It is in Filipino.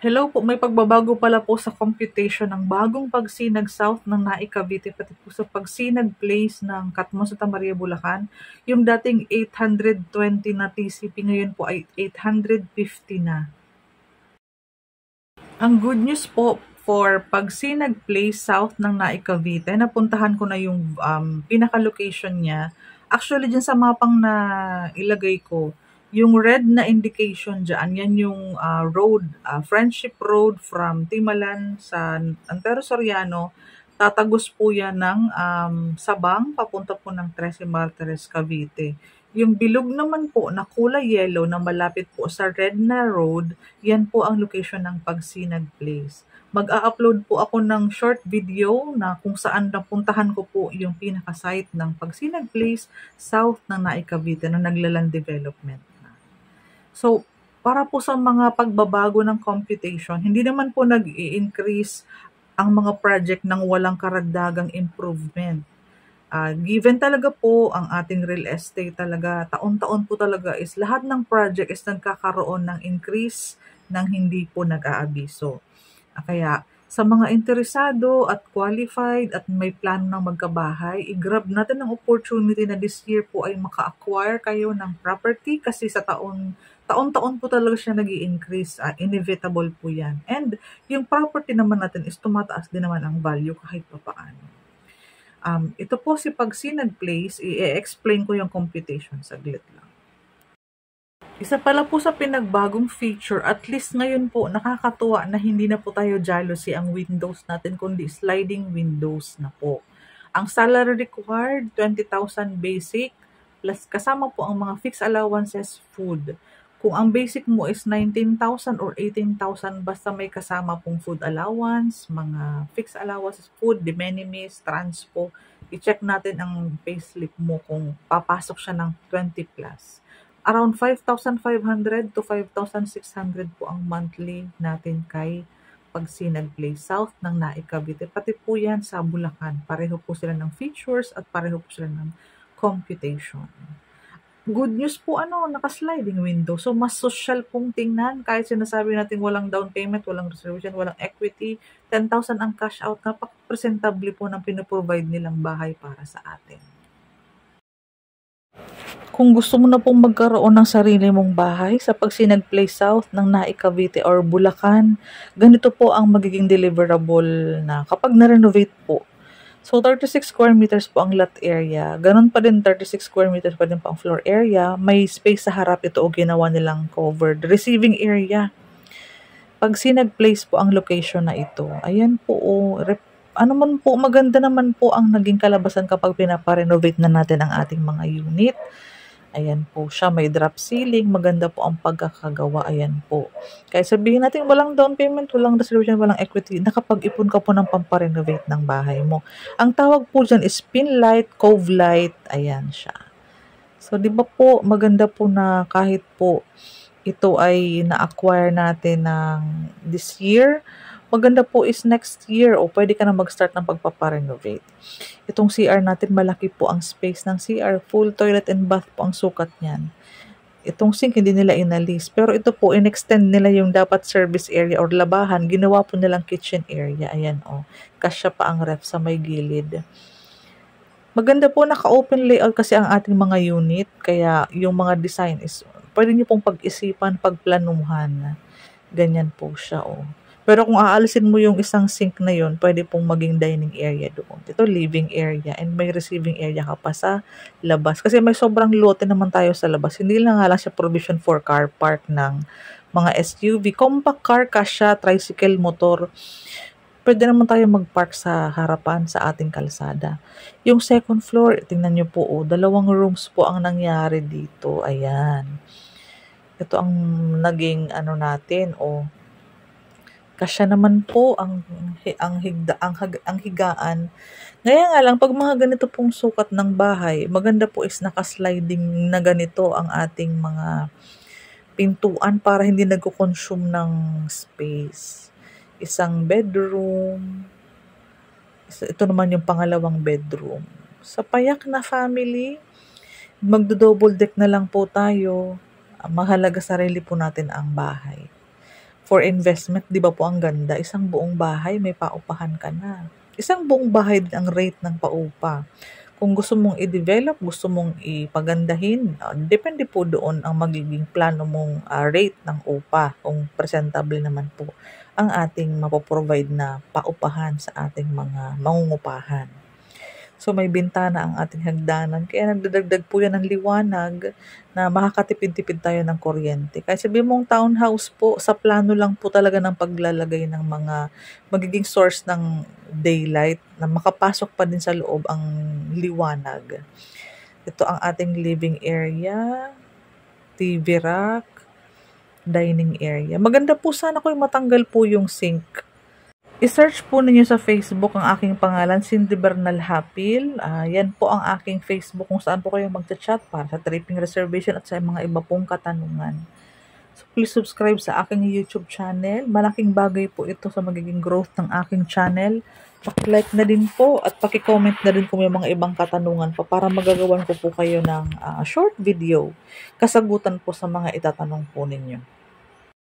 Hello po, may pagbabago pala po sa computation ng bagong Pagsinag South ng Naik Cavite pati po sa Pagsinag Place ng Catmon, Santa Maria, Bulacan. Yung dating 820 na TCP ngayon po ay 850 na. Ang good news po for Pagsinag Place South ng Naik Cavite, napuntahan ko na yung pinaka-location niya. Actually, dyan sa mapang na ilagay ko, yung red na indication dyan, yan yung road, Friendship Road from Timalan sa Antero Soriano. Tatagos po yan ng Sabang, papunta po ng Trece Martires, Cavite. Yung bilog naman po na kulay yellow na malapit po sa red na road, yan po ang location ng Pagsinag Place. Mag-a-upload po ako ng short video na kung saan napuntahan ko po yung pinaka-site ng Pagsinag Place south ng Naik Cavite na naglaland development na. So, para po sa mga pagbabago ng computation, hindi naman po nag-i-increase ang mga project ng walang karagdagang improvement. Given talaga po ang ating real estate talaga, taon-taon po talaga is lahat ng project is nagkakaroon ng increase ng hindi po nag-aabiso. Kaya sa mga interesado at qualified at may plano ng magkabahay, i-grab natin ang opportunity na this year po ay maka-acquire kayo ng property kasi sa taon-taon po talaga siya nag-i-increase. Inevitable po yan. And yung property naman natin is tumataas din naman ang value kahit pa paano. Ito po si Pagsinag Place, i-explain ko yung computation, saglit lang. Isa pala po sa pinagbagong feature, at least ngayon po, nakakatuwa na hindi na po tayo jealousy ang windows natin, kundi sliding windows na po. Ang salary required, 20,000 basic, plus kasama po ang mga fixed allowances, food. Kung ang basic mo is 19,000 or 18,000, basta may kasama pong food allowance, mga fixed allowances, food, de minimis, transpo, i-check natin ang payslip mo kung papasok siya ng 20 plus. Around 5,500 to 5,600 po ang monthly natin kay Pagsinag Place South ng Naik Cavite. Pati po yan sa Bulacan. Pareho po sila ng features at pareho po sila ng computation. Good news po, naka-sliding window. So, mas social pong tingnan. Kahit sinasabi natin walang down payment, walang reservation, walang equity, 10,000 ang cash out. Napaka-presentable po ng pinoprovide nilang bahay para sa atin. Kung gusto mo na pong magkaroon ng sarili mong bahay sa Pagsinag Place South ng Naik Cavite or Bulacan, ganito po ang magiging deliverable na kapag na-renovate po. So, 36 square meters po ang lot area. Ganon pa din, 36 square meters pa din po ang floor area. May space sa harap ito o ginawa nilang covered. Receiving area. Pagsinag Place po ang location na ito. Ayan po, maganda naman po ang naging kalabasan kapag pinaparenovate na natin ang ating mga unit. Ayan po siya, may drop ceiling, maganda po ang pagkakagawa, ayan po. Kaya sabihin natin, walang down payment, walang reservation, walang equity, nakapag-ipon ka po ng pamparenovate ng bahay mo. Ang tawag po dyan is pin light, cove light, ayan siya. So, di ba po, maganda po na kahit po ito ay na-acquire natin ng this year, maganda po is next year o pwede ka na mag-start ng pagpaparenovate. Itong CR natin, malaki po ang space ng CR. Full toilet and bath po ang sukat niyan. Itong sink, hindi nila inalis. Pero ito po, in-extend nila yung dapat service area or labahan. Ginawa po nilang kitchen area. Ayan, kasya pa ang ref sa may gilid. Maganda po, naka-open layout kasi ang ating mga unit. Kaya yung mga design is, pwede nyo pong pag-isipan, pagplanuhan. Ganyan po siya, Pero kung aalisin mo yung isang sink na yun, pwede pong maging dining area doon. Ito, living area. And may receiving area ka pa sa labas. Kasi may sobrang lote naman tayo sa labas. Hindi lang nga lang siya provision for car park ng mga SUV. Compact car, kasya, tricycle, motor. Pwede naman tayo mag-park sa harapan sa ating kalsada. Yung second floor, tingnan nyo po, 2 rooms po ang nangyari dito. Ayan. Ito ang naging natin, kasya naman po ang higaan. Ngaya nga lang, pag mga ganito pong sukat ng bahay, maganda po is naka-sliding na ganito ang ating mga pintuan para hindi nagko-consume ng space. Isang bedroom. Ito naman yung pangalawang bedroom. Sa payak na family, magdo-double deck na lang po tayo. Mahalaga sarili po natin ang bahay. for investment, 'di ba po ang ganda? Isang buong bahay may paupahan ka na. Isang buong bahay din ang rate ng paupa. Kung gusto mong i-develop, gusto mong ipagandahin, depende po doon ang magiging plano mong rate ng upa. Kung presentable naman po ang ating mapoprovide na paupahan sa ating mga mangungupahan. So may bintana ang ating hagdanan, kaya nagdadagdag po yan ng liwanag na makakatipid-tipid tayo ng kuryente. Kaya sabi mong townhouse po, sa plano lang po talaga ng paglalagay ng mga magiging source ng daylight na makapasok pa din sa loob ang liwanag. Ito ang ating living area, TV rack, dining area. Maganda po sana kung matanggal po yung sink. I-search po ninyo sa Facebook ang aking pangalan, Cindy Bernal Hapil. Yan po ang aking Facebook kung saan po kayo magchat-chat para sa tripping reservation at sa mga iba pong katanungan. So please subscribe sa aking YouTube channel. Malaking bagay po ito sa magiging growth ng aking channel. Paki-like na din po at paki-comment na din kung may mga ibang katanungan pa para magagawan ko po kayo ng short video kasagutan po sa mga itatanong po ninyo.